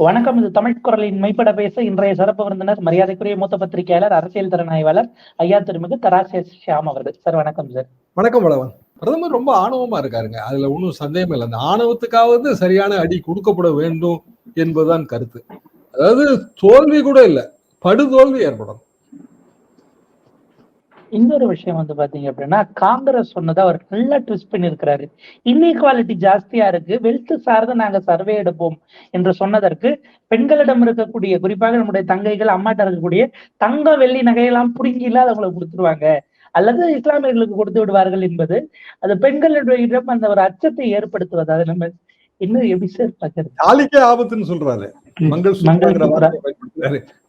வணக்கம். இது தமிழ் குரலின் மெய்ப்பட பேச இன்றைய சிறப்பு விருந்தினர் மரியாதைக்குரிய மூத்த பத்திரிகையாளர், அரசியல் திறன் ஆய்வாளர் ஐயா திருமிகு தராசே ஷியாம் அவர்கள். சார் வணக்கம். சார் வணக்கம். வளவன் பிரதமர் ரொம்ப ஆணவமா இருக்காருங்க, அதுல ஒன்றும் சந்தேகம் இல்லை. அந்த ஆணவத்துக்காவது சரியான அடி கொடுக்கப்பட வேண்டும் என்பதுதான் கருத்து. அதாவது தோல்வி கூட இல்லை, படுதோல்வி ஏற்படும். இன்னொரு விஷயம் பாத்தீங்க அப்படின்னா, காங்கிரஸ் சொன்னதை அவர் நல்லா ட்விஸ்ட் பண்ணிருக்கிறாரு. இன்இக்வாலிட்டி ஜாஸ்தியா இருக்கு, வெல்த் சார்ந்து நாங்க சர்வே எடுப்போம் என்று சொன்னதற்கு பெண்களிடம் இருக்கக்கூடிய, குறிப்பாக நம்முடைய தங்கைகள் அம்மாட்ட இருக்கக்கூடிய தங்க வெள்ளி நகையெல்லாம் புடுங்கி இல்லாதவங்களுக்கு கொடுத்துருவாங்க அல்லது இஸ்லாமியர்களுக்கு கொடுத்து விடுவார்கள் என்பது அது பெண்களுடைய அந்த ஒரு அச்சத்தை ஏற்படுத்துவது. அதை நம்ம இன்னும் எப்படி சார் பாக்குறது? தாலிக்கே ஆபத்துன்னு சொல்றாரு,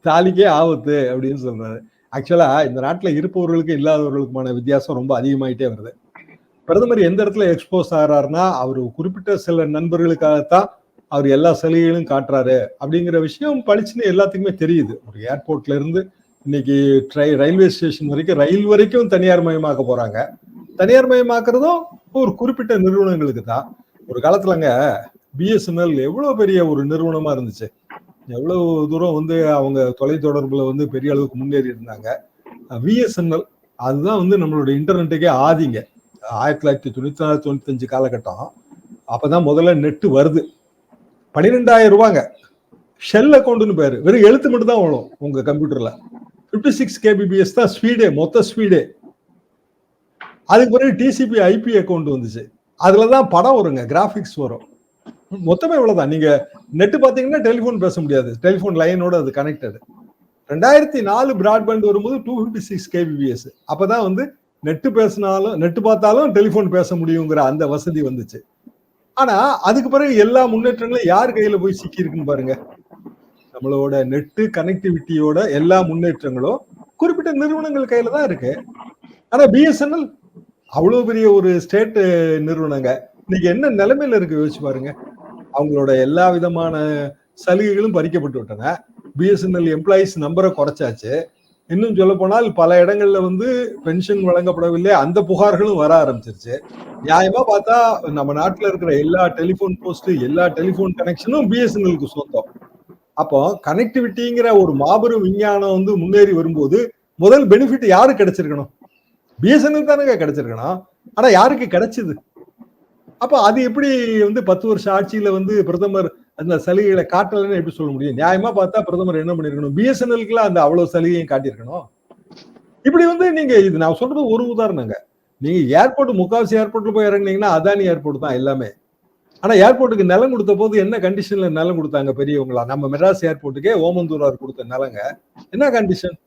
தாலிக்கே ஆபத்து அப்படின்னு சொல்றாரு. ஆக்சுவலா இந்த நாட்டுல இருப்பவர்களுக்கு இல்லாதவர்களுக்குமான வித்தியாசம் ரொம்ப அதிகமாயிட்டே வருது. பிரதமர் எந்த இடத்துல எக்ஸ்போஸ் ஆகிறாருன்னா, அவர் குறிப்பிட்ட சில நண்பர்களுக்காகத்தான் அவர் எல்லா சலுகைகளும் காட்டுறாரு அப்படிங்கிற விஷயம் பளிச்சுன்னு எல்லாத்துக்குமே தெரியுது. ஒரு ஏர்போர்ட்ல இருந்து இன்னைக்கு ரயில்வே ஸ்டேஷன் வரைக்கும், ரயில் வரைக்கும் தனியார் மயமாக்க போறாங்க. தனியார் மயமாக்குறதும் ஒரு குறிப்பிட்ட நிறுவனங்களுக்கு தான். ஒரு காலத்துலங்க பிஎஸ்என்எல் எவ்வளவு பெரிய ஒரு நிறுவனமா இருந்துச்சு, எவ்வளவு தூரம் அவங்க தொலைத்தொடர்புல பெரிய அளவுக்கு முன்னேறி இருந்தாங்க. விஎஸ்என்எல் அதுதான் நம்மளோட இன்டர்நெட்டுக்கே ஆதிங்க. 1994-95 காலகட்டம். அப்பதான் முதல்ல நெட்டு வருது. 12,000 ரூபாங்க. ஷெல் அக்கௌண்ட்னு பேரு. வெறும் எழுத்து மட்டும் தான் வரும் உங்க கம்ப்யூட்டர்ல. 56 kbps தான் ஸ்பீடே, மொத்த ஸ்பீடே. அதுக்கு பிறகு டிசிபி ஐபி அக்கௌண்ட் வந்துச்சு. அதுலதான் படம் வருங்க, கிராபிக்ஸ் வரும். மொத்தமே இவ்வளவுதான். நீங்க நெட் பாத்தீங்கன்னா டெலிபோன் பேச முடியாது, டெலிபோன் லைனோட அது கனெக்டட். 2004 பிராட்பேண்ட் வரும்போது 256 kbps. அப்பதான் நெட் பேசினாலும், நெட் பார்த்தாலும் டெலிபோன் பேச முடியுங்கிற அந்த வசதி வந்துச்சு. ஆனா அதுக்கு பிறகு எல்லா முன்னேற்றங்களும் யார் கையில போய் சிக்கி இருக்குன்னு பாருங்க. நம்மளோட நெட்டு கனெக்டிவிட்டியோட எல்லா முன்னேற்றங்களும் குறிப்பிட்ட நிறுவனங்கள் கையில தான் இருக்கு. ஆனா பிஎஸ்என்எல் அவ்வளவு பெரிய ஒரு ஸ்டேட் நிறுவனங்க, இன்னைக்கு என்ன நிலைமையில இருக்கு யோசிச்சு பாருங்க. அவங்களோட எல்லா விதமான சலுகைகளும் பறிக்கப்பட்டு விட்டன. பிஎஸ்என்எல் எம்ப்ளாயிஸ் நம்பரை குறைச்சாச்சு. இன்னும் சொல்ல போனால் பல இடங்கள்ல பென்ஷன் வழங்கப்படவில்லை, அந்த புகார்களும் வர ஆரம்பிச்சிருச்சு. நியாயமா பார்த்தா நம்ம நாட்டுல இருக்கிற எல்லா டெலிபோன் போஸ்ட், எல்லா டெலிபோன் கனெக்ஷனும் பிஎஸ்என்எலுக்கு சொந்தம். அப்போ கனெக்டிவிட்டிங்கிற ஒரு மாபெரும் விஞ்ஞானம் முன்னேறி வரும்போது முதல் பெனிஃபிட் யாருக்கு கிடைச்சிருக்கணும்? பிஎஸ்என்எல் தானே கிடைச்சிருக்கணும். ஆனா யாருக்கு கிடைச்சது? அப்ப அது எப்படி 10 வருஷம் ஆட்சியில பிரதமர் அந்த சலுகைகளை காட்டலன்னு எப்படி சொல்ல முடியும்? நியாயமா பார்த்தா பிரதமர் என்ன பண்ணிருக்கணும்? பிஎஸ்என்எலுக்குலாம் அந்த அவ்வளவு சலுகையும் காட்டியிருக்கணும். இப்படி நீங்க இது நான் சொல்றது ஒரு உதாரணங்க. நீங்க ஏர்போர்ட், முக்காவாசி ஏர்போர்ட்ல போய் இறங்குனீங்கன்னா அதானி ஏர்போர்ட் தான் எல்லாமே. ஆனா ஏர்போர்ட்டுக்கு நிலம் கொடுத்த போது என்ன கண்டிஷன்ல நிலம் கொடுத்தாங்க பெரியவங்களா? நம்ம மெட்ராஸ் ஏர்போர்ட்டுக்கே ஓமந்தூரார் கொடுத்த நிலங்க என்ன கண்டிஷன்?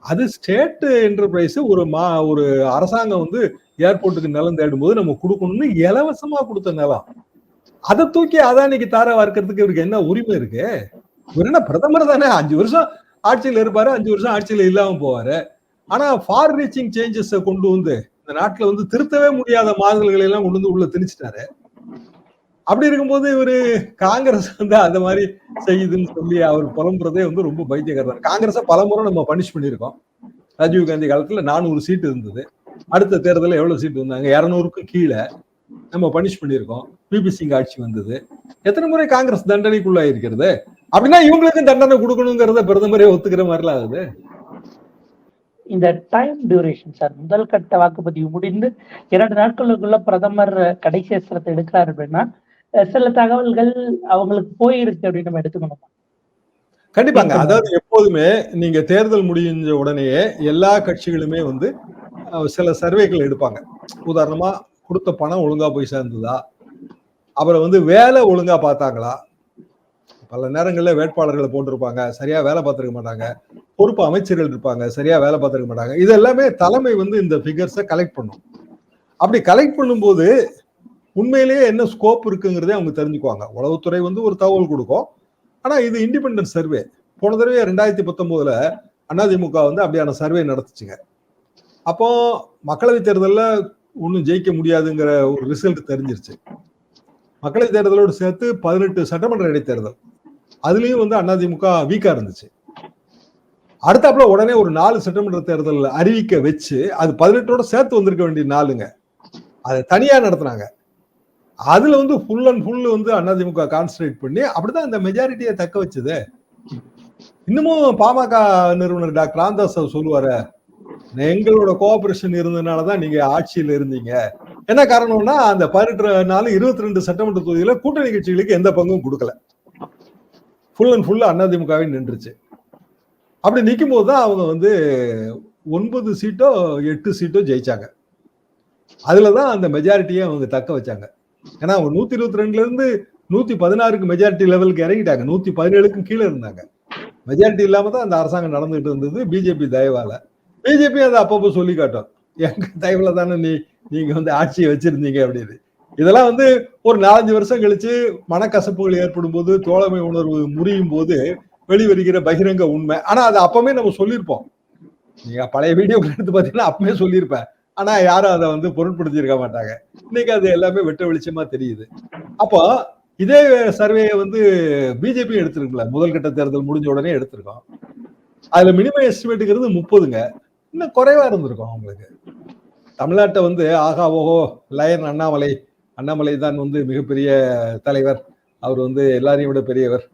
அது ஸ்டேட் என்டர்பிரைஸ். ஒரு அரசாங்கம் ஏர்போர்ட்டுக்கு நிலம் தேடும் போது நம்ம கொடுக்கணும்னு இலவசமா கொடுத்த நிலம். அதை தூக்கி அதானிக்கு தார வார்க்கிறதுக்கு இவருக்கு என்ன உரிமை இருக்கு? இவர் என்ன பிரதமர் தானே, 5 வருஷம் ஆட்சியில் இருப்பாரு, 5 வருஷம் ஆட்சியில இல்லாம போவாரு. ஆனா ஃபார் ரீச்சிங் சேஞ்சஸ் கொண்டு இந்த நாட்டுல திருத்தவே முடியாத மாறுதல்களை எல்லாம் கொண்டு உள்ள திணிச்சிட்டாரு. அப்படி இருக்கும்போது இவரு காங்கிரஸ் அந்த மாதிரி செய்யுதுன்னு சொல்லி அவர் புலம்புறதே ரொம்ப பைத்தியக்காரர். காங்கிரஸை பலமுறை நம்ம பனிஷ் பண்ணியிருக்கோம். ராஜீவ் காந்தி காலத்துல 400 சீட்டு இருந்தது. அடுத்த தேர்தலில் எவ்வளவு சீட்டு வந்தாங்க? 200க்கு கீழே நம்ம பனிஷ் பண்ணியிருக்கோம். பிபி சிங் ஆட்சி வந்தது. எத்தனை முறை காங்கிரஸ் தண்டனைக்குள்ளா இருக்கிறது? அப்படின்னா இவங்களுக்கு தண்டனை கொடுக்கணுங்கிறத பிரதமரே ஒத்துக்கிற மாதிரிலாம் ஆகுது. இந்த டைம் டியூரேஷன் சார், முதல் கட்ட வாக்குப்பதிவு முடிந்து 2 நாட்களுக்குள்ள பிரதமர் கடைசி அஸ்திரத்தை எடுக்கிறார் அப்படின்னா சில தகவல்கள் அவங்களுக்கு போயிருக்கு அப்படின்னு நம்ம எடுத்துக்கணும். கண்டிப்பாங்க. அதாவது எப்போதுமே நீங்க தேர்தல் முடிஞ்ச உடனேயே எல்லா கட்சிகளுமே சில சர்வேகள் எடுப்பாங்க. உதாரணமா கொடுத்த பணம் ஒழுங்கா போய் சேர்ந்ததா, அப்புறம் வேலை ஒழுங்கா பார்த்தாங்களா. பல நேரங்களில் வேட்பாளர்களை போட்டிருப்பாங்க, சரியா வேலை பார்த்திருக்க மாட்டாங்க. பொறுப்பு அமைச்சர்கள் இருப்பாங்க, சரியா வேலை பார்த்திருக்க மாட்டாங்க. இது எல்லாமே தலைமை இந்த ஃபிகர்ஸை கலெக்ட் பண்ணும். அப்படி கலெக்ட் பண்ணும்போது உண்மையிலேயே என்ன ஸ்கோப் இருக்குங்கிறதே அவங்க தெரிஞ்சுக்குவாங்க. உளவுத்துறை ஒரு தகவல் கொடுக்கும். ஆனா இது இண்டிபெண்டன்ட் சர்வே. போன தடவை 2019 அதிமுக அப்படியான சர்வே நடத்துச்சுங்க. அப்போ மக்களவை தேர்தலில் ஒன்றும் ஜெயிக்க முடியாதுங்கிற ஒரு ரிசல்ட் தெரிஞ்சிருச்சு. மக்களவை தேர்தலோடு சேர்த்து 18 சட்டமன்ற இடைத்தேர்தல், அதுலயும் அதிமுக வீக்கா இருந்துச்சு. அடுத்தாப்புல உடனே ஒரு 4 சட்டமன்ற தேர்தல் அறிவிக்க வச்சு அது 18ஓட சேர்த்து வந்திருக்க வேண்டிய நாளுங்க. அதை தனியா நடத்தினாங்க. அதுல வந்து ஃபுல் அண்ட் ஃபுல் வந்து அதிமுக கான்சன்ட்ரேட் பண்ணி அப்படிதான் இந்த மெஜாரிட்டியை தக்க வச்சது. இன்னமும் பாமக நிறுவனர் டாக்டர் ராமதாஸ் சொல்லுவாரு, எங்களோட கோஆபரேஷன் இருந்ததுனாலதான் நீங்க ஆட்சியில இருந்தீங்க. என்ன காரணம்னா அந்த 18 நாள் 22 சட்டமன்ற தொகுதியில கூட்டணி கட்சிகளுக்கு எந்த பங்கும் கொடுக்கல. ஃபுல் அண்ட் ஃபுல் அதிமுகவே நின்றுச்சு. அப்படி நிற்கும் போதுதான் அவங்க வந்து 9 சீட்டோ 8 சீட்டோ ஜெயிச்சாங்க. அதுலதான் அந்த மெஜாரிட்டியை அவங்க தக்க வச்சாங்க. ஏன்னா 122ல இருந்து 116க்கு மெஜாரிட்டி லெவலுக்கு இறங்கிட்டாங்க. 117க்கும் கீழே இருந்தாங்க. மெஜாரிட்டி இல்லாம தான் அந்த அரசாங்கம் நடந்துகிட்டு இருந்தது பிஜேபி தயவால. பிஜேபி அதை அப்பப்போ சொல்லி காட்டும், எங்க தயவுல தானே நீங்க வந்து ஆட்சியை வச்சிருந்தீங்க அப்படின்னு. இதெல்லாம் வந்து ஒரு 4-5 வருஷம் கழிச்சு மனக்கசப்புகள் ஏற்படும் போது, தோழமை உணர்வு முறியும் போது வெளிவருகிற பகிரங்க உண்மை. ஆனா அது அப்பவே நம்ம சொல்லியிருப்போம். நீங்க பழைய வீடியோக்கள் எடுத்து பாத்தீங்கன்னா அப்பவே சொல்லியிருப்பேன். ஆனா யாரும் அதை வந்து பொருட்படுத்தி இருக்க மாட்டாங்க. இன்னைக்கு அது எல்லாமே வெட்ட வெளிச்சமா தெரியுது. அப்போ இதே சர்வேயை வந்து பிஜேபி எடுத்திருக்கல, முதல் கட்ட தேர்தல் முடிஞ்ச உடனே எடுத்திருக்கோம். அதுல மினிமம் எஸ்டிமேட்டுங்கிறது 30ங்க. இன்னும் குறைவா இருந்திருக்கும் அவங்களுக்கு. தமிழ்நாட்டை வந்து ஆகா ஓஹோ லயன் அண்ணாமலை தான் வந்து மிகப்பெரிய தலைவர், அவர் வந்து எல்லாரையும் விட பெரியவர்,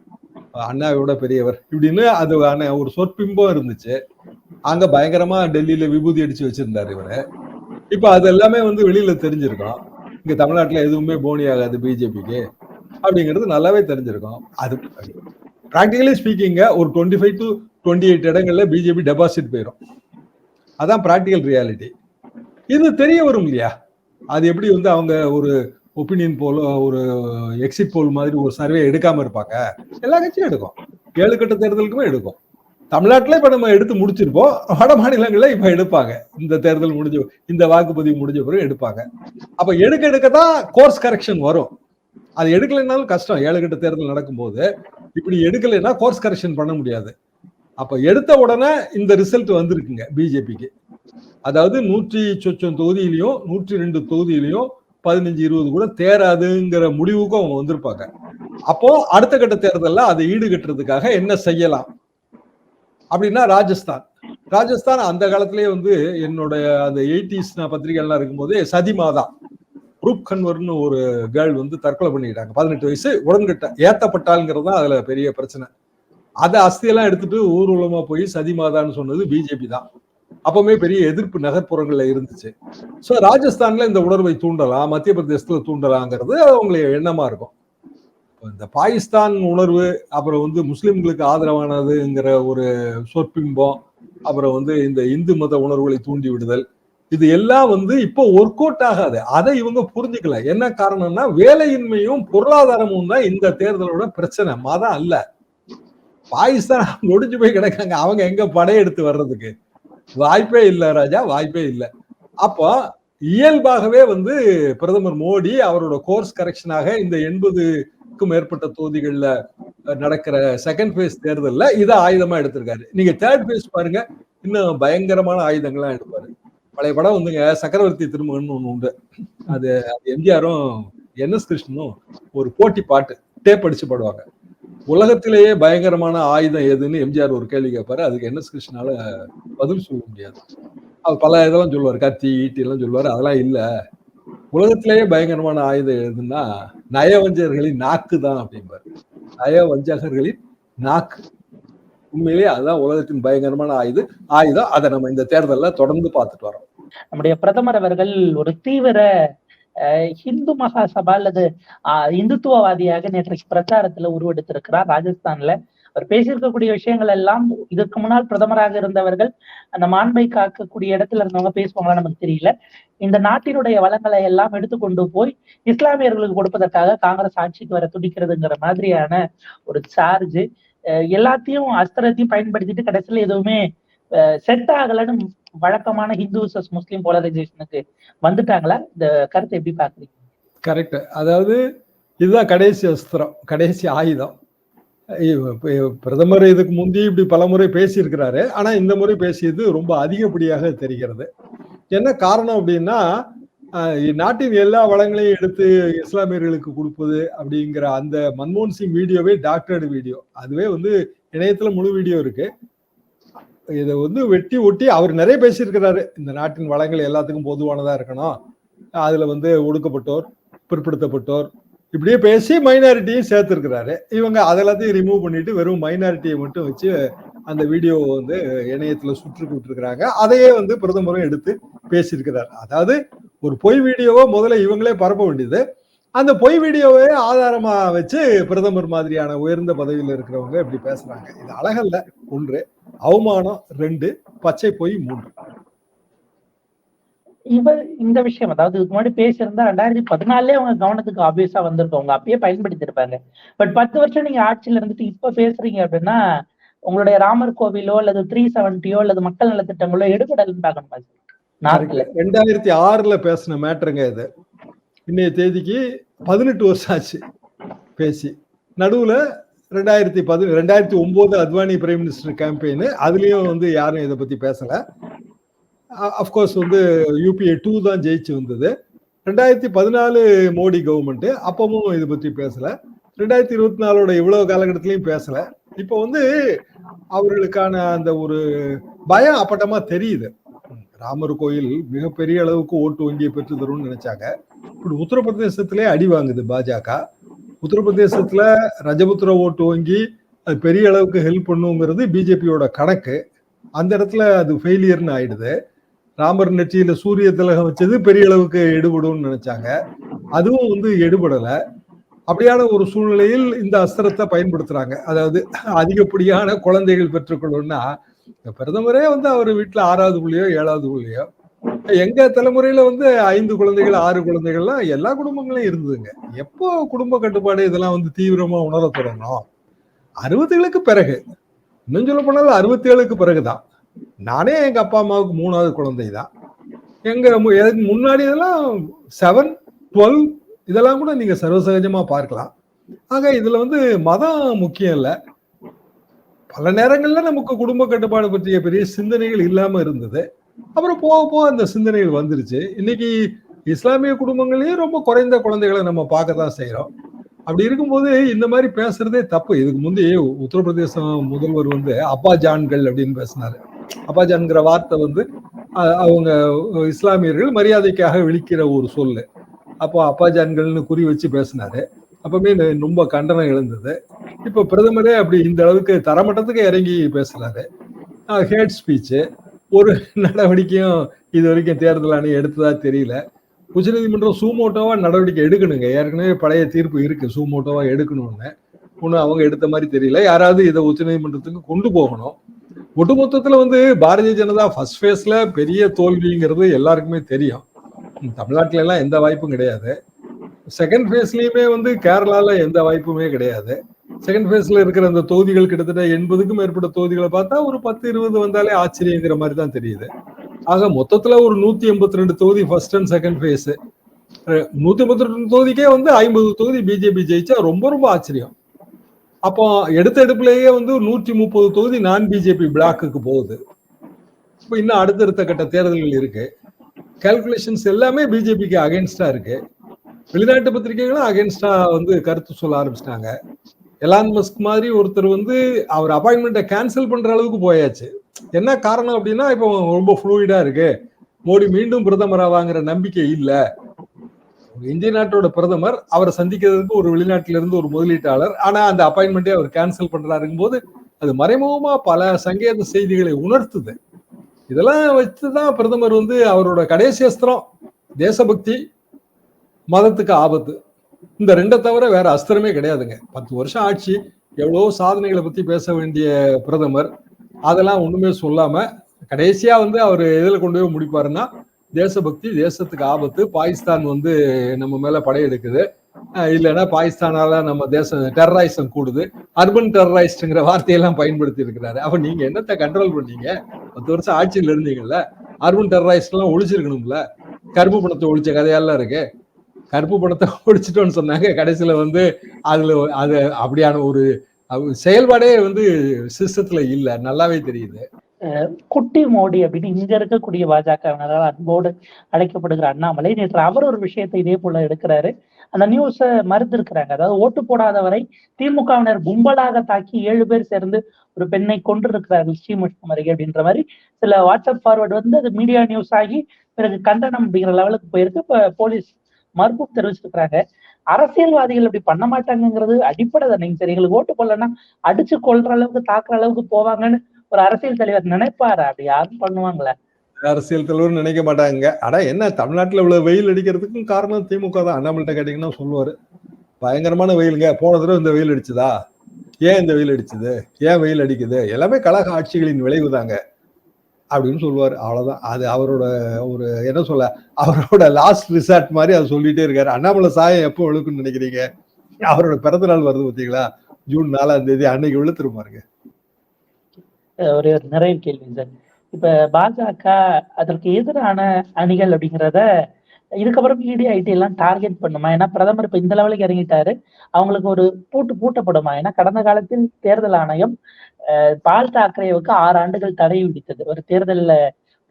அண்ணாவை விட பெரியவர் இப்படின்னு அது ஒரு சொற்பிம்பம் இருந்துச்சு. அங்க பயங்கரமா டெல்லியில விபூதி அடிச்சு வச்சிருந்தாரு இவரு. இப்ப அது எல்லாமே வந்து வெளியில தெரிஞ்சிருக்கும். இங்க தமிழ்நாட்டுல எதுவுமே போனி ஆகாது பிஜேபிக்கு அப்படிங்கிறது நல்லாவே தெரிஞ்சிருக்கும். அது பிராக்டிகலி ஸ்பீக்கிங்க ஒரு 25 to 28 இடங்கள்ல பிஜேபி டெபாசிட் போயிடும். அதான் பிராக்டிகல் ரியாலிட்டி. இது தெரிய வரும் இல்லையா? அது எப்படி வந்து அவங்க ஒரு ஒப்பீனியன் போல், ஒரு எக்ஸிட் போல் மாதிரி ஒரு சர்வே எடுக்காம இருப்பாங்க? எல்லா கட்சியும் எடுக்கும். 7 கட்ட தேர்தலுக்குமே எடுக்கும். தமிழ்நாட்டுல இப்ப நம்ம எடுத்து முடிச்சிருப்போம். வட மாநிலங்கள்ல இப்ப எடுப்பாங்க. இந்த தேர்தல் முடிஞ்ச, இந்த வாக்குப்பதிவு முடிஞ்ச பிறகு எடுப்பாங்க. அப்ப எடுக்கதான் கோர்ஸ் கரெக்ஷன் வரும். அது எடுக்கலைன்னாலும் கஷ்டம். 7 கட்ட தேர்தல் நடக்கும்போது இப்படி எடுக்கலைன்னா கோர்ஸ் கரெக்ஷன் பண்ண முடியாது. அப்ப எடுத்த உடனே இந்த ரிசல்ட் வந்திருக்குங்க பிஜேபிக்கு. அதாவது 100 சொச்சம் தொகுதியிலையும் 102 தொகுதியிலையும் 15-20 கூட தேராதுங்கிற முடிவுக்கும் அவங்க வந்திருப்பாங்க. அப்போ அடுத்த கட்ட தேர்தல்ல அதை ஈடுகட்டுறதுக்காக என்ன செய்யலாம் அப்படின்னா ராஜஸ்தான் அந்த காலத்திலேயே வந்து என்னோட அந்த 80s நான் பத்திரிகைலாம் இருக்கும்போது சதிமாதா ரூப் கன்வர்னு ஒரு கேர்ள் வந்து தற்கொலை பண்ணிக்கிட்டாங்க. 18 வயசு உடன்கட்ட ஏத்தப்பட்டாள்ங்கிறது தான் அதுல பெரிய பிரச்சனை. அதை அஸ்தியெல்லாம் எடுத்துட்டு ஊர்வலமா போய் சதிமாதான்னு சொன்னது பிஜேபி தான். அப்பவுமே பெரிய எதிர்ப்பு நகர்ப்புறங்கள்ல இருந்துச்சு. சோ ராஜஸ்தான்ல இந்த உணர்வை தூண்டலாம், மத்திய பிரதேசத்துல தூண்டலாங்கிறது அவங்களுக்கு எண்ணமா இருக்கும். இந்த பாகிஸ்தான் உணர்வு, அப்புறம் வந்து முஸ்லிம்களுக்கு ஆதரவானதுங்கிற ஒரு சொற்பிம்பம், அப்புறம் வந்து இந்த இந்து மத உணர்வுகளை தூண்டி விடுதல், இது எல்லாம் வந்து இப்போ ஒர்க் அவுட் ஆகாது. அதை இவங்க புரிஞ்சுக்கல. என்ன காரணம்னா வேலையின்மையும் பொருளாதாரமும் தான் இந்த தேர்தலோட பிரச்சனை, மதம் அல்ல. பாகிஸ்தான் ஒடிஞ்சு போய் கிடக்காங்க. அவங்க எங்க படையெடுத்து வர்றதுக்கு வாய்ப்பே இல்லை ராஜா, வாய்ப்பே இல்லை. அப்போ இயல்பாகவே வந்து பிரதமர் மோடி அவரோட கோர்ஸ் கரெக்ஷனாக இந்த 80க்கும் மேற்பட்ட தொகுதிகள்ல நடக்கிற செகண்ட் பேஸ் தேர்தல்ல இதை ஆயுதமா எடுத்திருக்காரு. நீங்க தேர்ட் பேஸ் பாருங்க, இன்னும் பயங்கரமான ஆயுதங்கள்லாம் எடுப்பாரு. பழைய படம் வந்துங்க சக்கரவர்த்தி திருமகன் ஒண்ணு உண்டு. அது எம்ஜிஆரும் NS கிருஷ்ணனும் ஒரு போட்டி பாட்டு டேப் அடிச்சு பாடுவாங்க. உலகத்திலேயே பயங்கரமான ஆயுதம் எதுன்னு எம்ஜிஆர் ஒரு கேள்வி கேட்பாரு. அதுக்கு NS கிருஷ்ணனால பதில் சொல்ல முடியாது. அவர் பல இதெல்லாம் சொல்லுவாரு, கத்தி ஈட்டி எல்லாம் சொல்லுவாரு. அதெல்லாம் இல்ல, உலகத்திலேயே பயங்கரமான ஆயுதம் எதுன்னா நயவஞ்சகர்களின் நாக்கு தான் அப்படிம்பாரு. நயவஞ்சகர்களின் நாக்கு. உண்மையிலேயே அதுதான் உலகத்தின் பயங்கரமான ஆயுதம். அதை நம்ம இந்த தேர்தல்ல தொடர்ந்து பார்த்துட்டு வரோம். நம்முடைய பிரதமர் அவர்கள் ஒரு தீவிர ஹிந்து மகாசபா அல்லது இந்துத்துவவாதியாக நேற்றைக்கு பிரச்சாரத்துல உருவெடுத்திருக்கிறார் ராஜஸ்தான்ல. அவர் பேசியிருக்கக்கூடிய விஷயங்கள் எல்லாம் இதற்கு முன்னால் பிரதமராக இருந்தவர்கள் அந்த மாண்பை காக்கக்கூடிய இடத்துல இருந்தவங்க பேசுவாங்களா நமக்கு தெரியல. இந்த நாட்டினுடைய வளங்களை எல்லாம் எடுத்துக்கொண்டு போய் இஸ்லாமியர்களுக்கு கொடுப்பதற்காக காங்கிரஸ் ஆட்சிக்கு வர துடிக்கிறதுங்கிற மாதிரியான ஒரு சார்ஜ், எல்லாத்தையும் அஸ்திரத்தையும் பயன்படுத்திட்டு கடைசியில எதுவுமே செட் ஆகலன்னு வழக்கமான ஹிந்து வர்சஸ் முஸ்லிம் போலரைசேஷனுக்கு வந்துட்டாங்களா? இந்த கருத்தை எப்படி பாக்குறீங்க? கரெக்ட். அதாவது இதுதான் கடைசி அஸ்திரம், கடைசி ஆயுதம். பிரதமர் இதுக்கு முந்தி இப்படி பல முறை பேசியிருக்கிறாரு. ஆனா இந்த முறை பேசியது ரொம்ப அதிகப்படியாக தெரிகிறது. என்ன காரணம் அப்படின்னா, நாட்டின் எல்லா வளங்களையும் எடுத்து இஸ்லாமியர்களுக்கு கொடுப்பது அப்படிங்கிற அந்த மன்மோகன் சிங் வீடியோவே டாக்டர்டு வீடியோ. அதுவே வந்து இணையத்துல முழு வீடியோ இருக்கு. இதை வந்து வெட்டி ஒட்டி அவர் நிறைய பேசியிருக்கிறாரு. இந்த நாட்டின் வளங்கள் எல்லாத்துக்கும் பொதுவானதா இருக்கணும், அதுல வந்து ஒடுக்கப்பட்டோர், பிற்படுத்தப்பட்டோர், இப்படியே பேசி மைனாரிட்டியும் சேர்த்திருக்கிறாரு. இவங்க அதெல்லாத்தையும் ரிமூவ் பண்ணிட்டு வெறும் மைனாரிட்டியை மட்டும் வச்சு அந்த வீடியோ வந்து இணையத்துல சுற்றுக்கு விட்டுருக்கிறாங்க. அதையே வந்து பிரதமரும் எடுத்து பேசியிருக்கிறார். அதாவது ஒரு பொய் வீடியோவை முதல்ல இவங்களே பரப்ப வேண்டியது, அந்த பொய் வீடியோவை ஆதாரமா வச்சு பிரதமர் மாதிரியான உயர்ந்த பதவியில் இருக்கிறவங்க இப்படி பேசுறாங்க. இது அழகல்ல. 1, அவமானம். 2, பச்சை பொய். 3. இவர் இந்த விஷயம், அதாவது இதுக்கு முன்னாடி பேசியிருந்தா 2014 அவங்க கவனத்துக்கு ஆப்வியஸா வந்திருக்கும், அவங்க அப்பயே பயன்படுத்தி இருப்பாங்க. பட் 10 வருஷம் நீங்க ஆட்சியில இருந்துட்டு இப்ப பேசுறீங்க அப்படின்னா உங்களுடைய ராமர் கோவிலோ அல்லது 370 அல்லது மக்கள் நலத்திட்டங்களோ எடுபடல்னு பார்க்கணும். 2006 பேசின மேட்டருங்க இது. இன்னைய தேதிக்கு 18 வருஷம் ஆச்சு பேசி. நடுவுல 2009 அத்வானி பிரைம் மினிஸ்டர் கேம்பெயின், அதுலயும் வந்து யாரும் இதை பத்தி பேசல. அப்கோர்ஸ் வந்து UPA 2 தான் ஜெயிச்சு வந்தது. 2014 மோடி கவர்மெண்ட், அப்பவும் இதை பற்றி பேசல. 2024 இவ்வளவு காலகட்டத்திலையும் பேசல. இப்ப வந்து அவர்களுக்கான அந்த ஒரு பயம் அப்பட்டமா தெரியுது. ராமர் கோயில் மிகப்பெரிய அளவுக்கு ஓட்டு வங்கியை பெற்று தரும்னு நினைச்சாங்க. இப்படி உத்தரப்பிரதேசத்திலே அடி வாங்குது பாஜக. உத்தரப்பிரதேசத்துல ரஜபுத்திர ஓட்டு வங்கி அது பெரிய அளவுக்கு ஹெல்ப் பண்ணுங்கிறது பிஜேபியோட கணக்கு. அந்த இடத்துல அது ஃபெயிலியர்னு ஆயிடுது. ராமர் நெற்றியில சூரிய திலகம் வச்சது பெரிய அளவுக்கு எடுபடும் நினைச்சாங்க, அதுவும் வந்து எடுபடலை. அப்படியான ஒரு சூழ்நிலையில் இந்த அஸ்திரத்தை பயன்படுத்துறாங்க. அதாவது அதிகப்படியான குழந்தைகள் பெற்றுக்கொள்ளணும்னா, பிரதமரே வந்து அவர் வீட்டுல 6வது புள்ளியோ 7வது புள்ளியோ, எங்க தலைமுறையில வந்து 5 குழந்தைகள் 6 குழந்தைகள்லாம் எல்லா குடும்பங்களும் இருந்ததுங்க. எப்போ குடும்ப கட்டுப்பாடு இதெல்லாம் வந்து தீவிரமா உணர தொடங்கணும்? 60களுக்கு பிறகு, இன்னும் சொல்ல போனாலும் 67க்கு பிறகுதான். நானே எங்க அப்பா அம்மாவுக்கு 3வது குழந்தை தான். எங்க முன்னாடி இதெல்லாம் 7, 12 இதெல்லாம் கூட நீங்க சர்வசகஜமா பார்க்கலாம். ஆக இதுல வந்து மதம் முக்கியம் இல்ல. பல நேரங்கள்ல நமக்கு குடும்ப கட்டுப்பாடு பற்றிய பெரிய சிந்தனைகள் இல்லாம இருந்தது. அப்புறம் போக போக அந்த சிந்தனைகள் வந்துருச்சு. இன்னைக்கு இஸ்லாமிய குடும்பங்களையும் ரொம்ப குறைந்த குழந்தைகளை நம்ம பார்க்கதான் செய்யறோம். அப்படி இருக்கும்போது இந்த மாதிரி பேசுறதே தப்பு. இதுக்கு முந்தைய உத்தரப்பிரதேசம் முதல்வர் வந்து அப்பா ஜான்கள் அப்படின்னு பேசினாரு. அப்பா ஜான்கிற வார்த்தை வந்து அவங்க இஸ்லாமியர்கள் மரியாதைக்காக விழிக்கிற ஒரு சொல்லு. அப்போ அப்பா ஜான்கள்னு குறி வச்சு பேசினாரு. அப்பவுமே ரொம்ப கண்டனம் எழுந்தது. இப்ப பிரதமரே அப்படி இந்த அளவுக்கு தரமட்டத்துக்கு இறங்கி பேசுறாரு. Hate speech. ஒரு நடவடிக்கையும் இது வரைக்கும் தேர்தல் ஆணையம் எடுத்ததா தெரியல. உச்சநீதிமன்றம் சூமோட்டோவா நடவடிக்கை எடுக்கணுங்க. ஏற்கனவே பழைய தீர்ப்பு இருக்கு சூமோட்டோவா எடுக்கணும்னு. ஒன்னும் அவங்க எடுத்த மாதிரி தெரியல. யாராவது இதை உச்சநீதிமன்றத்துக்கு கொண்டு போகணும். ஒட்டுமொத்தத்துல வந்து பாரதிய ஜனதா ஃபர்ஸ்ட் ஃபேஸ்ல பெரிய தோல்விங்கிறது எல்லாருக்குமே தெரியும். தமிழ்நாட்டுல எல்லாம் எந்த வாய்ப்பும் கிடையாது. செகண்ட் ஃபேஸ்லயுமே வந்து கேரளால எந்த வாய்ப்புமே கிடையாது. செகண்ட் ஃபேஸ்ல இருக்கிற அந்த தொகுதிகள் கிட்டத்தட்ட 80க்கும் மேற்பட்ட தொகுதிகளை பார்த்தா ஒரு 10-20 வந்தாலே ஆச்சரியங்கிற மாதிரி தான் தெரியுது. ஆக மொத்தத்துல ஒரு 182 தொகுதி ஃபர்ஸ்ட் அண்ட் செகண்ட் ஃபேஸ். 182 தொகுதிக்கே வந்து 50 தொகுதி பிஜேபி ஜெயிச்சா ரொம்ப ரொம்ப ஆச்சரியம். அப்போ எடுத்த எடுப்புலயே வந்து 130 தொகுதி நான் பிஜேபி பிளாக்குக்கு போகுது. இப்போ இன்னும் அடுத்தடுத்த கட்ட தேர்தல்கள் இருக்கு. கால்குலேஷன்ஸ் எல்லாமே பிஜேபிக்கு அகேன்ஸ்டா இருக்கு. வெளிநாட்டு பத்திரிகைகளும் அகேன்ஸ்டா வந்து கருத்து சொல்ல ஆரம்பிச்சிட்டாங்க. எலான் மஸ்க் மாதிரி ஒருத்தர் வந்து அவர் அப்பாயின்மெண்ட்டை கேன்சல் பண்ற அளவுக்கு போயாச்சு. என்ன காரணம் அப்படின்னா, இப்போ ரொம்ப ஃப்ளூயிடா இருக்கு, மோடி மீண்டும் பிரதமர் ஆவாங்கிற நம்பிக்கை இல்ல. இந்திய நாட்டோட பிரதமர் அவரை சந்திக்கிறதுக்கு ஒரு வெளிநாட்டில இருந்து ஒரு முதலீட்டாளர், ஆனா அந்த அப்பாயின்மெண்ட்டே அவர் கேன்சல் பண்றாருங்கும் போது அது மறைமுகமா பல சங்கேத செய்திகளை உணர்த்துது. இதெல்லாம் வச்சுதான் பிரதமர் வந்து அவரோட கடைசி அஸ்திரம் தேசபக்தி, மதத்துக்கு ஆபத்து, இந்த 2 தவிர வேற அஸ்திரமே கிடையாதுங்க. 10 வருஷம் ஆட்சி, எவ்வளவோ சாதனைகளை பத்தி பேச வேண்டிய பிரதமர் அதெல்லாம் ஒண்ணுமே சொல்லாம கடைசியா வந்து அவர் எதில் கொண்டு போய் முடிப்பாருன்னா, தேசபக்தி, தேசத்துக்கு ஆபத்து, பாகிஸ்தான் வந்து நம்ம மேல படையெடுக்குது, இல்லைன்னா பாகிஸ்தானால நம்ம தேசம் டெரரைசம் கூடுது, அர்பன் டெரரைஸ்ட்ங்கிற வார்த்தையெல்லாம் பயன்படுத்தி இருக்கிறாரு. அப்ப நீங்க என்னத்தை கண்ட்ரோல் பண்ணீங்க? 10 வருஷம் ஆட்சியில் இருந்தீங்கல்ல, அர்பன் டெரரைஸ்ட் எல்லாம் ஒழிச்சிருக்கணும்ல. கருப்பு பணத்தை ஒழிச்ச கதையெல்லாம் இருக்கு. கருப்பு பணத்தை ஒழிச்சிட்டோன்னு சொன்னாங்க, கடைசியில வந்து அதுல அது அப்படியான ஒரு செயல்பாடே வந்து சிஸ்டத்துல இல்ல, நல்லாவே தெரியுது. குட்டி மோடி அப்படின்னு இங்க இருக்கக்கூடிய பாஜக அன்போடு அழைக்கப்படுகிற அண்ணாமலை நேற்று அவர் ஒரு விஷயத்தை இதே போல எடுக்கிறாரு. அந்த நியூஸ மறுத்து இருக்கிறாங்க. அதாவது ஓட்டு போடாதவரை திமுகவினர் கும்பலாக தாக்கி 7 பேர் சேர்ந்து ஒரு பெண்ணை கொண்டிருக்கிறார்கள் ஸ்ரீமுஷ்ணம் அருகே அப்படின்ற மாதிரி சில வாட்ஸ்அப் ஃபார்வர்டு வந்து அது மீடியா நியூஸ் ஆகி பிறகு கண்டனம் அப்படிங்கிற லெவலுக்கு போயிருக்கு. இப்ப போலீஸ் மறுப்பும் தெரிவிச்சிருக்கிறாங்க. அரசியல்வாதிகள் இப்படி பண்ண மாட்டாங்கிறது அடிப்படை தானே சரி. எங்களுக்கு ஓட்டு போடலன்னா அடிச்சு கொல்ற அளவுக்கு தாக்குற அளவுக்கு போவாங்கன்னு ஒரு அரசியல் தலைவர் நினைப்பாரா? அப்படி யாரும் பண்ணுவாங்களா? அரசியல் தலைவர் நினைக்க மாட்டாங்க. ஆனா என்ன தமிழ்நாட்டுல இவ்வளவு வெயில் அடிக்கிறதுக்கும் காரணம் திமுக தான். அண்ணாமலைட்ட கேட்டீங்கன்னா சொல்லுவாரு, பயங்கரமான வெயிலுங்க, போன தடவை இந்த வெயில் அடிச்சுதா, ஏன் இந்த வெயில் அடிச்சுது, ஏன் வெயில் அடிக்குது, எல்லாமே கழக ஆட்சிகளின் விளைவு தாங்க அப்படின்னு சொல்லுவாரு. அவ்வளவுதான். அது அவரோட ஒரு என்ன சொல்ல, அவரோட லாஸ்ட் ரிசார்ட் மாதிரி அதை சொல்லிட்டே இருக்காரு. அண்ணாமலை சாயம் எப்போ விழுக்குன்னு நினைக்கிறீங்க? அவரோட பிறந்த நாள் வருது பார்த்தீங்களா, ஜூன் 4ஆம் தேதி, அன்னைக்கு விழுத்துருமாருங்க. ஒரு நிறைய கேள்வி சார். இப்ப பாஜக அதற்கு எதிரான அணிகள் அப்படிங்கிறத இதுக்கப்புறம் இடி ஐடி எல்லாம் டார்கெட் பண்ணுமா? ஏன்னா பிரதமர் இப்ப இந்த லெவலுக்கு இறங்கிட்டாரு. அவங்களுக்கு ஒரு பூட்டப்படுமா? ஏன்னா கடந்த காலத்தில் தேர்தல் ஆணையம் பால் தாக்கரேவுக்கு 6 ஆண்டுகள் தடை விதித்தது. ஒரு தேர்தல்ல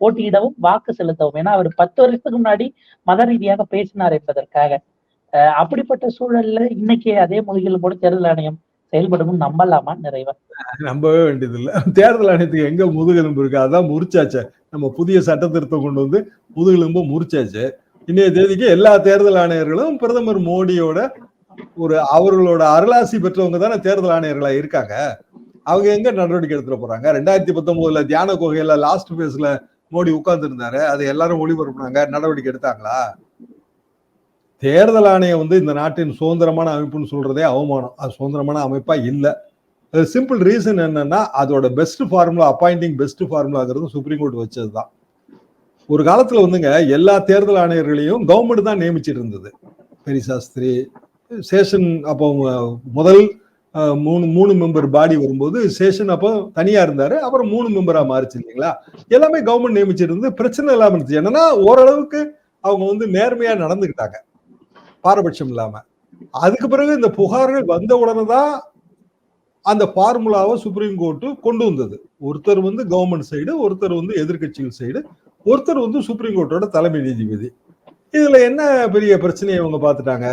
போட்டியிடவும் வாக்கு செலுத்தவும். ஏன்னா அவர் 10 வருஷத்துக்கு முன்னாடி மத ரீதியாக பேசினார் என்பதற்காக. அப்படிப்பட்ட சூழல்ல இன்னைக்கு அதே மொழிகள் போல தேர்தல் ஆணையம் செயல்படும் நம்பலாமா? நிறைவா நம்பவே வேண்டியது இல்ல. தேர்தல் ஆணையத்துக்கு எங்க முதுகெலும்பு இருக்கு? அதான் முறிச்சாச்சு. நம்ம புதிய சட்ட திருத்தம் கொண்டு வந்து முதுகெலும்பு முறிச்சாச்சு. இன்னைய தேதிக்கு எல்லா தேர்தல் ஆணையர்களும் பிரதமர் மோடியோட அவர்களோட அருளாசி பெற்றவங்க தானே தேர்தல் ஆணையர்களா இருக்காங்க. அவங்க எங்க நடவடிக்கை எடுத்துட்டு போறாங்க? 2019 தியான குகையில லாஸ்ட் பேஸ்ல மோடி உட்கார்ந்து இருந்தாரு, அதை எல்லாரும் ஒளிபரப்புனாங்க, நடவடிக்கை எடுத்தாங்களா? தேர்தல் ஆணையம் இந்த நாட்டின் சுதந்திரமான அமைப்புன்னு சொல்றதே அவமானம். அது சுதந்திரமான அமைப்பா இல்ல. சிம்பிள் ரீசன் என்னன்னா, அதோட பெஸ்ட் ஃபார்முலா, அப்பாயிண்டிங் பெஸ்ட் ஃபார்முலாங்கிறது சுப்ரீம் கோர்ட் வச்சதுதான். ஒரு காலத்துல எல்லா தேர்தல் ஆணையர்களையும் கவர்மெண்ட் தான் நியமிச்சிட்டு இருந்தது. பெரிய சாஸ்திரி, சேஷன் அப்போ முதல் 3 மெம்பர் பாடி வரும்போது சேஷன் அப்போ தனியா இருந்தாரு, அப்புறம் 3 மெம்பரா மாறிச்சு இல்லைங்களா? எல்லாமே கவர்மெண்ட் நியமிச்சிட்டு இருந்து பிரச்சனை இல்லாம இருந்துச்சு. என்னன்னா ஓரளவுக்கு அவங்க நேர்மையா நடந்துக்கிட்டாங்க, பாரபட்சம் இல்லாம. அதுக்கு பிறகு இந்த புகார்கள் வந்த உடனே தான் அந்த ஃபார்முலாவை சுப்ரீம் கோர்ட் கொண்டு வந்தது. ஒருத்தர் கவர்மெண்ட் சைடு, ஒருத்தர் எதிர்கட்சிகள் சைடு, ஒருத்தர் சுப்ரீம் கோர்ட்டோட தலைமை நீதிபதி. இதுல என்ன பெரிய பிரச்சனையை அவங்க பார்த்துட்டாங்க?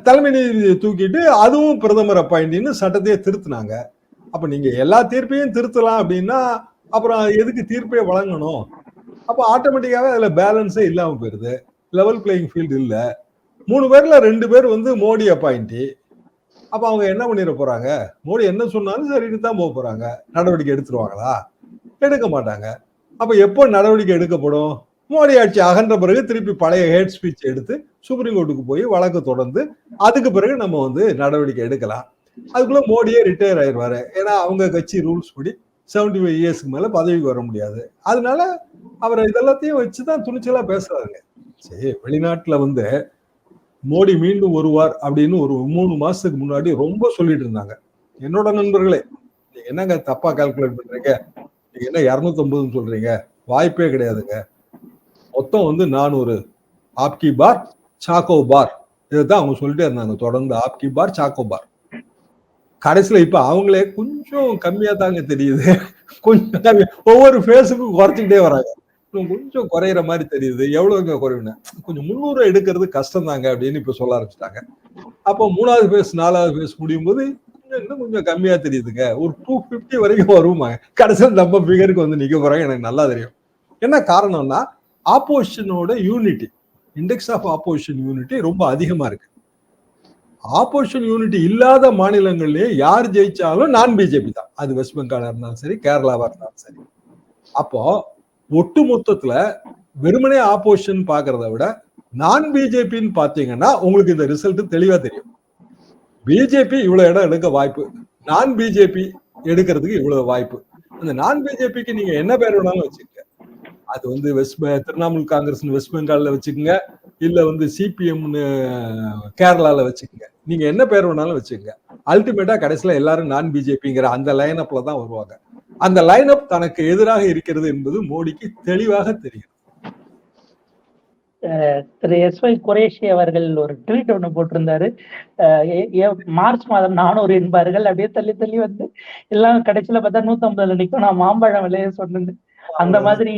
தலைமை நீதிபதியை தூக்கிட்டு அதுவும் பிரதமர் அப்பாயிண்டின்னு சட்டத்தையே திருத்தினாங்க. அப்ப நீங்க எல்லா தீர்ப்பையும் திருத்தலாம் அப்படின்னா அப்புறம் எதுக்கு தீர்ப்பே வழங்கணும்? அப்ப ஆட்டோமேட்டிக்காவே அதுல பேலன்ஸே இல்லாம போயிருது. லெவல் பிளேயிங் ஃபீல்டு இல்ல. 3 பேர்ல 2 பேர் மோடி அப்பாயிண்டி. அப்ப அவங்க என்ன பண்ணிட போறாங்க? மோடி என்ன சொன்னாலும் சரின்னு தான் போக போறாங்க. நடவடிக்கை எடுத்துருவாங்களா? எடுக்க மாட்டாங்க. அப்ப எப்போ நடவடிக்கை எடுக்கப்படும்? மோடி ஆட்சி அகன்ற பிறகு திருப்பி பழைய ஹேட் ஸ்பீச் எடுத்து சுப்ரீம் கோர்ட்டுக்கு போய் வழக்கு தொடர்ந்து அதுக்கு பிறகு நம்ம நடவடிக்கை எடுக்கலாம். அதுக்குள்ள மோடியே ரிட்டையர் ஆயிடுவாரு. ஏன்னா அவங்க கட்சி ரூல்ஸ் படி 75 இயர்ஸ்க்கு மேல பதவிக்கு வர முடியாது. அதனால அவர் இதெல்லாத்தையும் வச்சுதான் துணிச்சலா பேசுறாருங்க. சரி, வெளிநாட்டுல மோடி மீண்டும் வருவார் அப்படின்னு ஒரு 3 மாசத்துக்கு முன்னாடி ரொம்ப சொல்லிட்டு இருந்தாங்க. என்னோட நண்பர்களே, நீங்க என்னங்க தப்பா கால்குலேட் பண்றீங்க? நீங்க என்ன 250 சொல்றீங்க? வாய்ப்பே கிடையாதுங்க. மொத்தம் 400 ஆப்கி பார் சாக்கோ பார், இதுதான் அவங்க சொல்லிட்டே இருந்தாங்க தொடர்ந்து. ஆப்கி பார் சாக்கோ பார். கடைசியில இப்ப அவங்களே கொஞ்சம் கம்மியா தாங்க தெரியுது. கொஞ்சம் கம்மியா, ஒவ்வொரு ஃபேஸுக்கும் குறைச்சிக்கிட்டே வராங்க. கொஞ்சம் குறையிற மாதிரி தெரியுது. எவ்வளவுங்க குறைவுன்னு? கொஞ்சம் 300 எடுக்கிறது கஷ்டம் தாங்க அப்படின்னு இப்ப சொல்ல ஆரம்பிச்சிட்டாங்க. அப்போ 3வது ஃபேஸ் 4வது ஃபேஸ் முடியும் போது இன்னும் கொஞ்சம் கம்மியா தெரியுதுங்க. ஒரு 250 வரைக்கும் வருமா? கடைசியில் நம்ம ஃபிகருக்கு நிக்க போறாங்க. எனக்கு நல்லா தெரியும். என்ன காரணம்னா, ஆப்போசிஷனோட unity, index of opposition unity ரொம்ப அதிகமா இருக்கு. ஆப்போசிஷன் யூனிட்டி இல்லாத மாநிலங்கள்லயே யார் ஜெயிச்சாலும் நான் பிஜேபி தான். அது வெஸ்ட் பெங்காலா இருந்தாலும் சரி, கேரளாவா இருந்தாலும் சரி. அப்போ ஒட்டு மொத்தத்துல வெறுமனே ஆப்போசிஷன் பாக்குறத விட நான் பிஜேபின்னு பாத்தீங்கன்னா உங்களுக்கு இந்த ரிசல்ட் தெளிவா தெரியும். பிஜேபி இவ்வளவு இடம் எடுக்க வாய்ப்பு, நான் பிஜேபி எடுக்கிறதுக்கு இவ்வளவு வாய்ப்பு. அந்த நான் பிஜேபிக்கு நீங்க என்ன பேர் வேணாலும் வச்சுக்கோங்க. அது திரிணாமுல் காங்கிரஸ் வெஸ்ட் பெங்கால்ல வச்சுக்கோங்க, இல்ல சிபிஎம்னு கேரளால வச்சுக்கோங்க. நீங்க என்ன பேர் வேணாலும் வச்சுக்கோங்க. அல்டிமேட்டா கடைசியில எல்லாரும் நான் பிஜேபிங்கிற அந்த லைன் அப்ல தான் வருவாங்க. அந்த லைன் அப் தனக்கு எதிராக இருக்கிறது என்பது மோடிக்கு தெளிவாக தெரியும். திரு எஸ்.ஒய். குரேஷி அவர்கள் ஒரு ட்வீட் ஒண்ணு போட்டிருந்தாரு. மார்ச் மாதம் 400 என்பார்கள், அப்படியே தள்ளி தள்ளி எல்லாம் கடைசியில பார்த்தா 150 நிக்கும், நான் மாம்பழம் விலைய சொன்னது. அந்த மாதிரி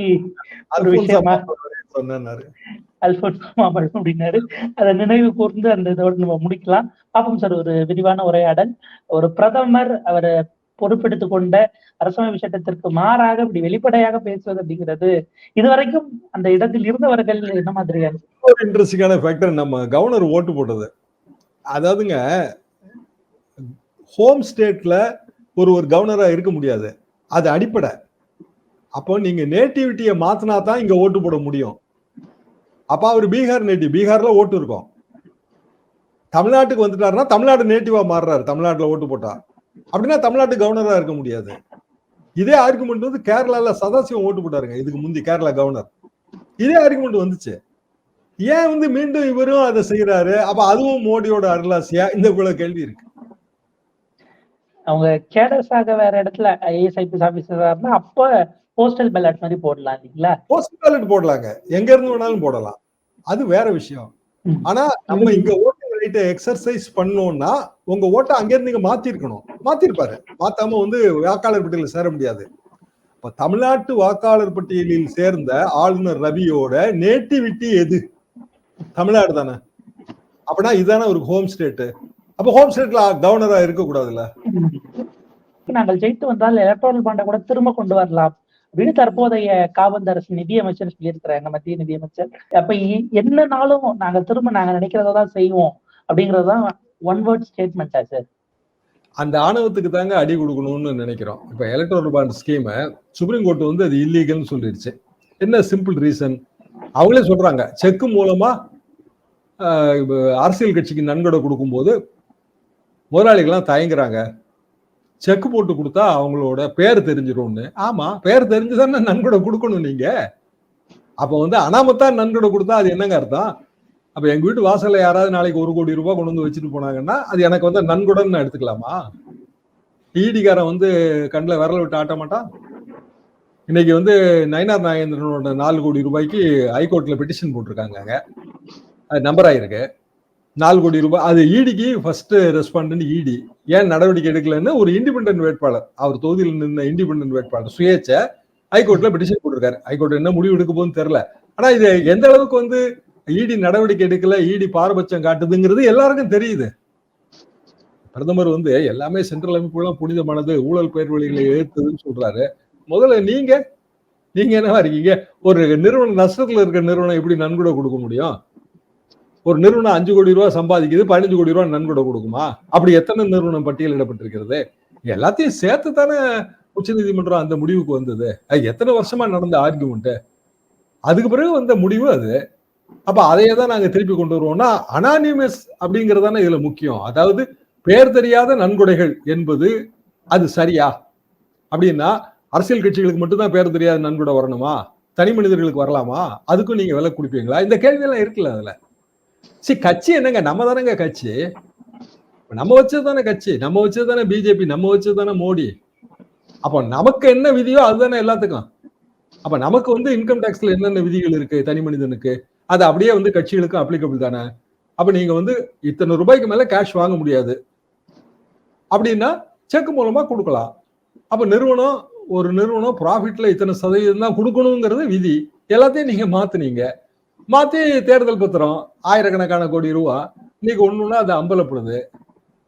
ஒரு விஷயமா அல்போன்சோ மாம்பழம் அப்படின்னாரு. அதை நினைவு கூர்ந்து அந்த இதோடு நம்ம முடிக்கலாம். பாப்போம் சார், ஒரு விரிவான உரையாடல். ஒரு பிரதமர் அவரை பொறுப்பெடுத்துக் கொண்ட அரசமைப்பு சட்டத்திற்கு மாறாக இப்படி வெளிப்படையாக பேசுவது அப்படிங்கிறது இதுவரைக்கும் அந்த இடத்தில் இருந்தவர்கள் என்ன மாதிரியான ஒரு இன்ட்ரெஸ்டிங்கான ஃபேக்டர் நம்ம கவர்னர் ஓட்டு போட்டது. அதாவதுங்க, ஹோம் ஸ்டேட்ல ஒரு கவர்னரா இருக்க முடியாது, அது அடிப்படை. அப்போ நீங்க நேட்டிவிட்டியை மாத்தினா தான் இங்க ஓட்டு போட முடியும். அப்ப அவர் பீகார் நேட்டிவ், பீகார்ல ஓட்டு இருக்கும். தமிழ்நாட்டுக்கு வந்துட்டாருன்னா தமிழ்நாடு நேட்டிவா மாறுறாரு, தமிழ்நாட்டுல ஓட்டு போட்டா. அப்படின்னா தமிழ்நாட்டு கவர்னரா இருக்க முடியாது. இதே ஆர்குமெண்ட் வந்து கேரளால சதாசிவம் ஓட்டு போட்டாருங்க இதுக்கு முந்தி, கேரளா கவர்னர். இதே ஆர்குமெண்ட் வந்துச்சு. ஏன் வந்து மீண்டும் இவரும் அதை செய்யறாரு? அப்ப அதுவும் மோடியோட அருளாசியா? இந்த இவ்வளவு கேள்வி இருக்கு. அவங்க கேடர்ஸாக வேற இடத்துல ஐஏஎஸ் ஐபிஎஸ் ஆபீசரா இருந்தா அப்ப போஸ்டல் பேலட் மாதிரி போடலாம் இல்லைங்களா? போஸ்டல் பேலட் போடலாங்க, எங்க இருந்து வேணாலும் போடலாம், அது வேற விஷயம். ஆனா நம்ம இங்க ஓட்டிங் ரைட்டை எக்ஸர்சைஸ் பண்ணோம்னா உங்க ஓட்டை அங்க இருந்து நீங்க மாத்திருக்கணும். மாத்திருப்பாரு, மாத்தாம வந்து வாக்காளர் பட்டியலில் சேர முடியாது. இப்ப தமிழ்நாட்டு வாக்காளர் பட்டியலில் சேர்ந்த ஆளுநர் ரவியோட நேட்டிவிட்டி எது? தமிழ்நாடு தானே. அப்படின்னா இதுதானே ஒரு ஹோம் ஸ்டேட். அப்ப ஹோம் ஸ்டேட்ல கவர்னரா இருக்க கூடாதுல்ல? நாங்கள் ஜெயித்து வந்தால் எலக்ட்ரல் பாண்டை கூட திரும்ப கொண்டு வரலாம் அப்படின்னு தற்போதைய காபந்து அரசு நிதியமைச்சர் சொல்லியிருக்கிறாங்க, மத்திய நிதியமைச்சர். அப்ப என்னனாலும் நாங்க திரும்ப நாங்க நினைக்கிறதான் செய்வோம் அப்படிங்கறதுதான் ஒன் வேர்ட் ஸ்டேட்மெண்டா சார்? அந்த ஆணவத்துக்கு தாங்க அடி கொடுக்கணும்னு நினைக்கிறோம். இப்ப எலக்ட்ரல் பாண்ட் ஸ்கீமை சுப்ரீம் கோர்ட் வந்து அது இல்லீகல்னு சொல்லிடுச்சு. என்ன சிம்பிள் ரீசன்? அவங்களே சொல்றாங்க, செக்கு மூலமா அரசியல் கட்சிக்கு நன்கொடை கொடுக்கும் போது முதலாளிகள்லாம் தயங்குறாங்க. செக் போட்டு கொடுத்தா அவங்களோட பேர் தெரிஞ்சிடும்னு. ஆமா, பேர் தெரிஞ்சுதானே நன்கொடை கொடுக்கணும் நீங்க. அப்ப வந்து அனாமத்தா நன்கொடை கொடுத்தா அது என்னங்க அர்த்தம்? அப்ப எங்க வீட்டு வாசல்ல யாராவது நாளைக்கு 1 கோடி ரூபாய் கொண்டு வந்து வச்சுட்டு போனாங்கன்னா அது எனக்கு வந்து நன்கொடைன்னு எடுத்துக்கலாமா? ஈடிக்காரன் வந்து கண்ணில் விரல விட்டு ஆட்ட மாட்டான். இன்னைக்கு வந்து நயினார் நாகேந்திரனோட 4 கோடி ரூபாய்க்கு ஹைகோர்ட்ல பெட்டிஷன் போட்டிருக்காங்க, அது நம்பர் ஆயிருக்கு. 4 கோடி ரூபாய். அது ஈடிக்கு ஃபர்ஸ்ட் ரெஸ்பாண்டன்ட் ஈடி ஏன் நடவடிக்கை எடுக்கலன்னு ஒரு இண்டிபெண்டன்ட் வேட்பாளர், அவர் தொகுதியில் நின்ற இண்டிபெண்டன்ட் வேட்பாளர் சுயேட்சை ஹைகோர்ட்ல பெட்டிஷன் போட்டிருக்காரு. ஹைகோர்ட் என்ன முடிவு எடுக்க போகுதுன்னு தெரியல. ஆனா இது எந்த அளவுக்கு வந்து ஈடி நடவடிக்கை எடுக்கல, ஈடி பாரபட்சம் காட்டுதுங்கிறது எல்லாருக்கும் தெரியுது. பிரதமர் வந்து எல்லாமே சென்ட்ரல் அமைப்புலாம் புனிதமானது, ஊழல் பெயர் வழிகளை எதிர்த்ததுன்னு சொல்றாரு. முதல்ல நீங்க என்னவா இருக்கீங்க? ஒரு நிறுவனம் நஷ்டத்துல இருக்கிற நிறுவனம் எப்படி நன்கொடை கொடுக்க முடியும்? ஒரு நிறுவனம் 5 கோடி ரூபாய் சம்பாதிக்குது, 15 கோடி ரூபாய் நன்கொடை கொடுக்குமா? அப்படி எத்தனை நிறுவனம் பட்டியலிடப்பட்டிருக்கிறது? எல்லாத்தையும் சேர்த்து தானே உச்ச நீதிமன்றம் அந்த முடிவுக்கு வந்தது. எத்தனை வருஷமா நடந்த ஆர்குமெண்ட், அதுக்கு பிறகு வந்த முடிவு அது. அப்ப அதையே தான் நாங்க திருப்பி கொண்டு வருவோம்னா அனானிமஸ் அப்படிங்கறதானே இதுல முக்கியம். அதாவது பேர் தெரியாத நன்கொடைகள் என்பது அது சரியா? அப்படின்னா அரசியல் கட்சிகளுக்கு மட்டும்தான் பேர் தெரியாத நன்கொடை வரணுமா? தனி மனிதர்களுக்கு வரலாமா? அதுக்கும் நீங்க விலை கொடுப்பீங்களா? இந்த கேள்வி எல்லாம் இருக்குல்ல அதுல. சரி, கட்சி என்னங்க, நம்ம தானேங்க கட்சி, நம்ம வச்சதுதானே கட்சி, நம்ம வச்சதுதானே பிஜேபி, நம்ம வச்சதுதானே மோடி. அப்போ நமக்கு என்ன விதியோ அதுதானே எல்லாத்துக்கும். அப்ப நமக்கு வந்து இன்கம் டாக்ஸ்ல என்னென்ன விதிகள் இருக்கு தனி மனிதனுக்கு, அது அப்படியே வந்து கட்சிகளுக்கும் அப்ளிகபிள் தானே. அப்ப நீங்க வந்து இத்தனை ரூபாய்க்கு மேல கேஷ் வாங்க முடியாது அப்படின்னா செக் மூலமா கொடுக்கலாம். அப்ப ஒரு நிறுவனம் ப்ராஃபிட்ல இத்தனை சதவீதம் தான் கொடுக்கணுங்கிறது விதி. எல்லாத்தையும் நீங்க மாத்துனீங்க. மாத்தி தேர்தல் பத்திரம் ஆயிரக்கணக்கான கோடி ரூபா இன்னைக்கு ஒண்ணுன்னா அது அம்பலப்படுது.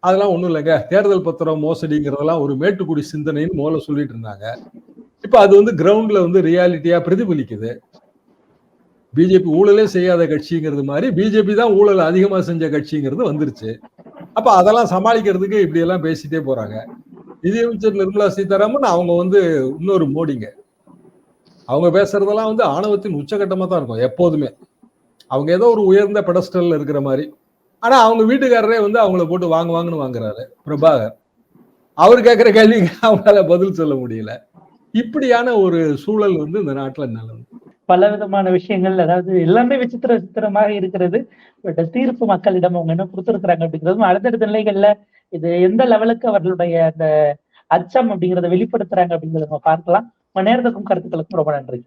அதெல்லாம் ஒண்ணும் இல்லைங்க, தேர்தல் பத்திரம் மோசடிங்கிறதெல்லாம் ஒரு மேட்டுக்குடி சிந்தனைன்னு முதல்ல சொல்லிட்டு இருந்தாங்க. இப்ப அது வந்து கிரவுண்ட்ல வந்து ரியாலிட்டியா பிரதிபலிக்குது. பிஜேபி ஊழலே செய்யாத கட்சிங்கிறது மாதிரி பிஜேபி தான் ஊழல் அதிகமா செஞ்ச கட்சிங்கிறது வந்துருச்சு. அப்ப அதெல்லாம் சமாளிக்கிறதுக்கு இப்படி எல்லாம் பேசிட்டே போறாங்க. நிதியமைச்சர் நிர்மலா சீதாராமன் அவங்க வந்து இன்னொரு மோடிங்க. அவங்க பேசுறதெல்லாம் வந்து ஆணவத்தின் உச்சகட்டமா தான் இருக்கும் எப்போதுமே. அவங்க ஏதோ ஒரு உயர்ந்த பெடஸ்டல்ல இருக்கிற மாதிரி. ஆனா அவங்க வீட்டுக்காரரே வந்து அவங்கள போட்டு வாங்குன்னு வாங்குறாரு பிரபாகர். அவர் கேட்கிற கேள்விக்கு அவங்களால பதில் சொல்ல முடியல. இப்படியான ஒரு சூழல் வந்து இந்த நாட்டுல நிலவும். பல விதமான விஷயங்கள், அதாவது எல்லாமே விசித்திரமாக இருக்கிறது. பட் தீர்ப்பு மக்களிடம் அவங்க என்ன கொடுத்திருக்கிறாங்க அப்படிங்கிறதும் அடுத்தடுத்த நிலைகள்ல இது எந்த லெவலுக்கு அவர்களுடைய அந்த அச்சம் அப்படிங்கிறத வெளிப்படுத்துறாங்க அப்படிங்கிறத நம்ம பார்க்கலாம். நேரத்துக்கும் கருத்துக்களுக்கும் ரொம்ப நன்றி.